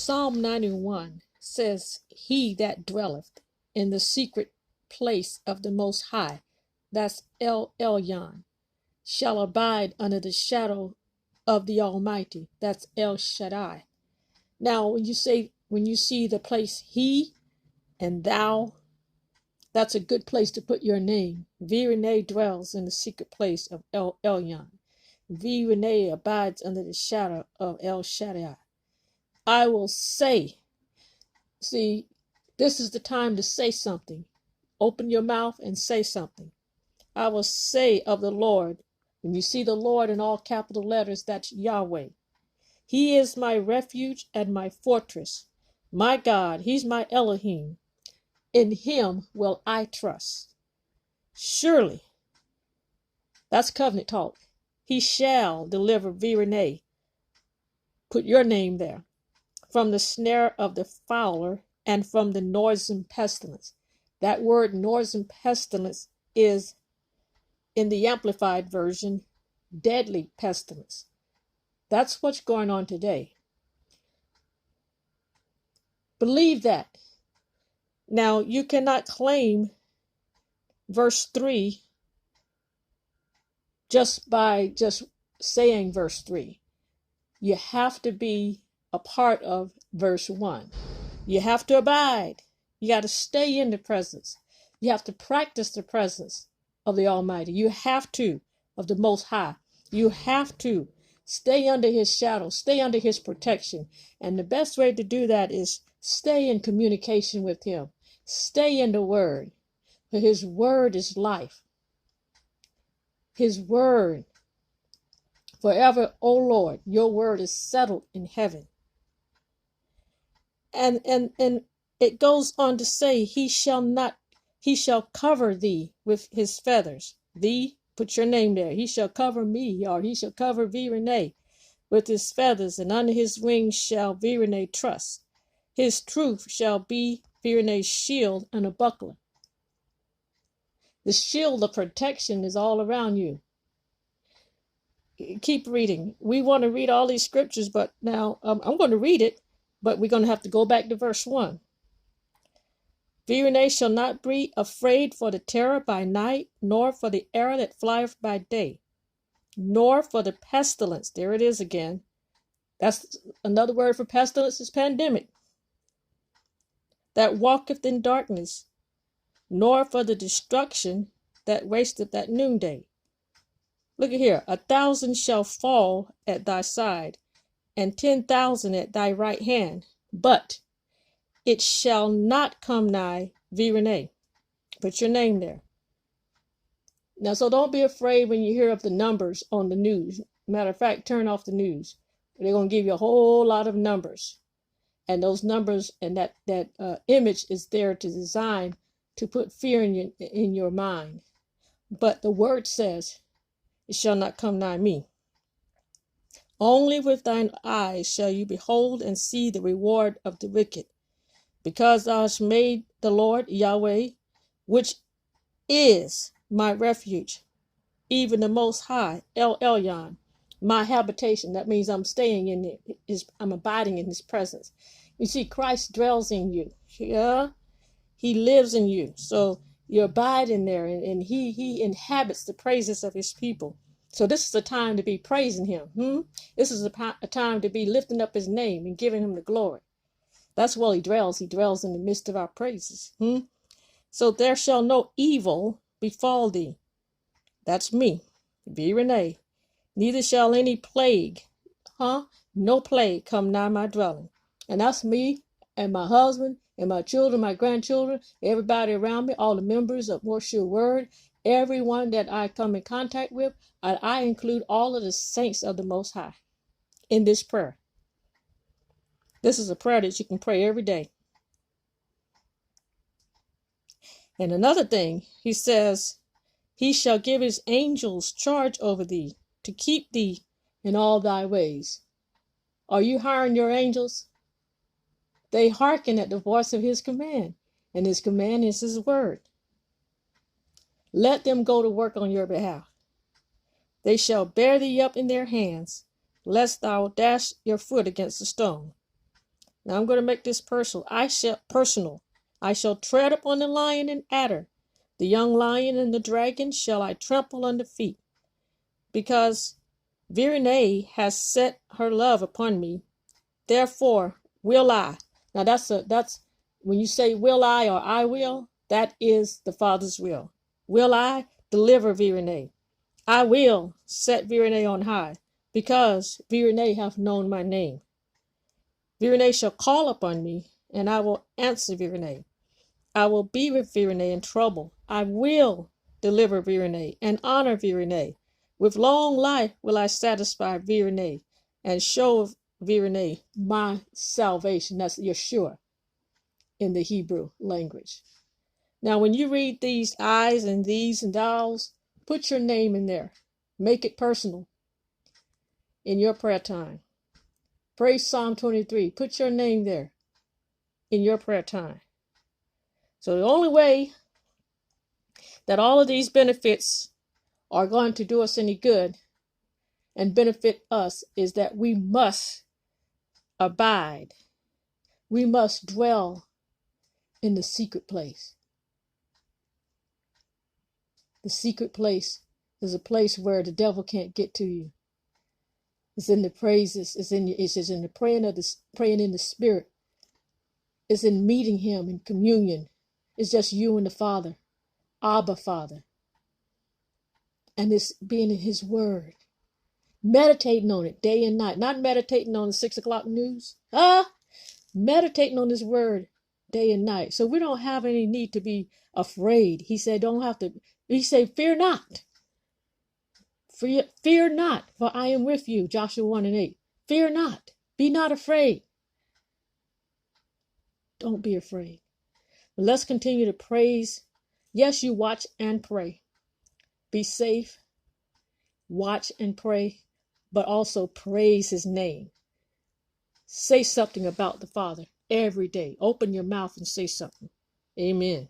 Psalm 91 says, "He that dwelleth in the secret place of the Most High," that's El Elyon, "shall abide under the shadow of the Almighty," that's El Shaddai. Now, when you see the place he and thou, that's a good place to put your name. Virene dwells in the secret place of El Elyon. Virene abides under the shadow of El Shaddai. I will say, see, this is the time to say something. Open your mouth and say something. I will say of the Lord. When you see the Lord in all capital letters, that's Yahweh. He is my refuge and my fortress. My God, he's my Elohim. In him will I trust. Surely, that's covenant talk. He shall deliver Virene. Put your name there. From the snare of the fowler and from the noisome pestilence. That word noisome pestilence is, in the Amplified Version, deadly pestilence. That's what's going on today. Believe that. Now, you cannot claim verse 3 just by just saying verse 3. You have to be a part of verse 1. You have to abide. You got to stay in the presence. You have to practice the presence of the Almighty. You have to, of the Most High. You have to stay under his shadow, stay under his protection. And the best way to do that is stay in communication with him. Stay in the word. For his word is life. His word. Forever, O Lord, your word is settled in heaven. And it goes on to say, he shall cover thee with his feathers. Thee, put your name there. He shall cover me, or he shall cover Virene with his feathers, and under his wings shall Virene trust. His truth shall be Virene's shield and a buckler. The shield of protection is all around you. Keep reading. We want to read all these scriptures, but now I'm going to read it, but we're going to have to go back to verse 1. Virene shall not be afraid for the terror by night, nor for the arrow that flieth by day, nor for the pestilence. There it is again. That's another word for pestilence is pandemic. That walketh in darkness, nor for the destruction that wasteth at noonday. Look at here. 1,000 shall fall at thy side, and 10,000 at thy right hand, but it shall not come nigh Virene. Put your name there. Now, so don't be afraid when you hear of the numbers on the news. Matter of fact, turn off the news. They're going to give you a whole lot of numbers. And those numbers and that image is there to design to put fear in your mind. But the word says, it shall not come nigh me. Only with thine eyes shall you behold and see the reward of the wicked. Because thou hast made the Lord Yahweh, which is my refuge, even the Most High, El Elyon, my habitation. That means I'm staying in it. I'm abiding in his presence. You see, Christ dwells in you. Yeah, he lives in you. So you abide in there, and he inhabits the praises of his people. So this is a time to be praising him. This is a time to be lifting up his name and giving him the glory. That's where he dwells. He dwells in the midst of our praises. So there shall no evil befall thee. That's me, Virene. Neither shall any plague, no plague come nigh my dwelling. And that's me and my husband and my children, my grandchildren, everybody around me, all the members of More Sure Word, everyone that I come in contact with. I include all of the saints of the Most High in this prayer. This is a prayer that you can pray every day. And another thing, he says, he shall give his angels charge over thee to keep thee in all thy ways. Are you hiring your angels? They hearken at the voice of his command, and his command is his word. Let them go to work on your behalf. They shall bear thee up in their hands, lest thou dash your foot against a stone. Now I'm going to make this personal. I shall tread upon the lion and adder. The young lion and the dragon shall I trample under feet. Because Virene has set her love upon me, therefore will I. Now that's when you say will I or I will, that is the Father's will. Will I deliver Virene? I will set Virene on high, because Virene hath known my name. Virene shall call upon me, and I will answer Virene. I will be with Virene in trouble. I will deliver Virene and honor Virene. With long life will I satisfy Virene and show Virene my salvation. That's Yeshua in the Hebrew language. Now, when you read these I's and these and thous, put your name in there. Make it personal in your prayer time. Pray Psalm 23. Put your name there in your prayer time. So the only way that all of these benefits are going to do us any good and benefit us is that we must abide. We must dwell in the secret place. The secret place is a place where the devil can't get to you. It's in the praises. It's in the praying in the spirit. It's in meeting him in communion. It's just you and the Father, Abba Father. And it's being in his word. Meditating on it day and night. Not meditating on the 6 o'clock news. Meditating on his word day and night. So we don't have any need to be afraid. He said, fear not. Fear not, for I am with you. Joshua 1:8. Fear not. Be not afraid. Don't be afraid. But let's continue to praise. Yes, you watch and pray. Be safe. Watch and pray, but also praise his name. Say something about the Father every day. Open your mouth and say something. Amen.